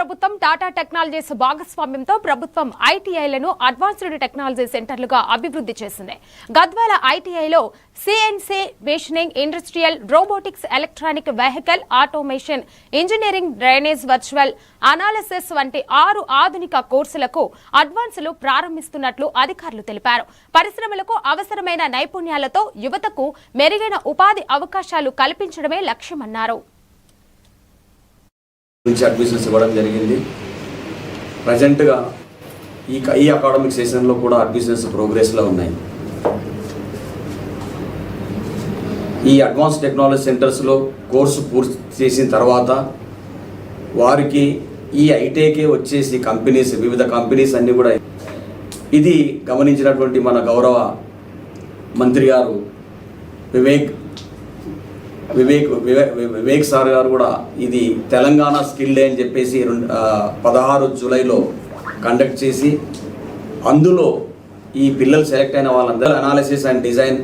ప్రభుత్వం టాటా టెక్నాలజీస్ భాగస్వామ్యంతో ప్రభుత్వం ఐటీఐలను అడ్వాన్స్డ్ టెక్నాలజీ సెంటర్లుగా అభివృద్ధి చేసింది. గద్వాల ఐటీఐలో CNC machining, industrial robotics, electronic vehicle automation, engineering, drainage, virtual analysis వంటి 6 ఆధునిక కోర్సులకు అడ్వాన్సులు ప్రారంభిస్తున్నట్లు అధికారులు తెలిపారు. పరిశ్రమలకు అవసరమైన నైపుణ్యాలతో యువతకు మెరుగైన ఉపాధి అవకాశాలు కల్పించడమే లక్ష్యమన్నారు. అడ్మిషన్స్ ఇవ్వడం జరిగింది. ప్రజెంట్గా ఈ అకాడమిక్ సెషన్లో కూడా అడ్మిషన్స్ ప్రోగ్రెస్లో ఉన్నాయి. ఈ అడ్వాన్స్ టెక్నాలజీ సెంటర్స్లో కోర్సు పూర్తి చేసిన తర్వాత వారికి ఈ ఐటీఐకే వచ్చేసి కంపెనీస్, వివిధ కంపెనీస్ అన్నీ కూడా ఇది గమనించినటువంటి మన గౌరవ మంత్రి గారు వివేక్ సార్ గారు కూడా ఇది తెలంగాణ స్కిల్ డే అని చెప్పేసి 16 జూలైలో కండక్ట్ చేసి అందులో ఈ పిల్లలు సెలెక్ట్ అయిన వాళ్ళందరూ అనాలిసిస్ అండ్ డిజైన్,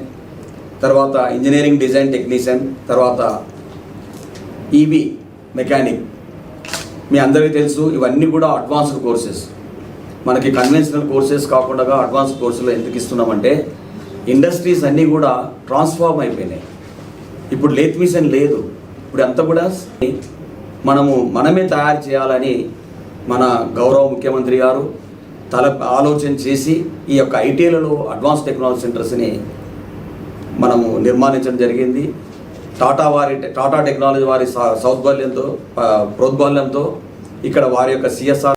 తర్వాత ఇంజనీరింగ్ డిజైన్ టెక్నీషియన్, తర్వాత ఈవీ మెకానిక్. మీ అందరికీ తెలుసు ఇవన్నీ కూడా అడ్వాన్స్డ్ కోర్సెస్. మనకి కన్వెన్షనల్ కోర్సెస్ కాకుండా అడ్వాన్స్డ్ కోర్సులు ఎందుకు ఇస్తున్నామంటే ఇండస్ట్రీస్ అన్నీ కూడా ట్రాన్స్ఫార్మ్ అయిపోయినాయి. ఇప్పుడు లేత్ మిషన్ లేదు, ఇప్పుడు అంతా కూడా మనమే తయారు చేయాలని మన గౌరవ ముఖ్యమంత్రి గారు ఆలోచన చేసి ఈ యొక్క ఐటీఐలలో అడ్వాన్స్ టెక్నాలజీ సెంటర్స్ని మనము నిర్మాణించడం జరిగింది. టాటా టెక్నాలజీ వారి ప్రోద్బల్యంతో ఇక్కడ వారి యొక్క సిఎస్ఆర్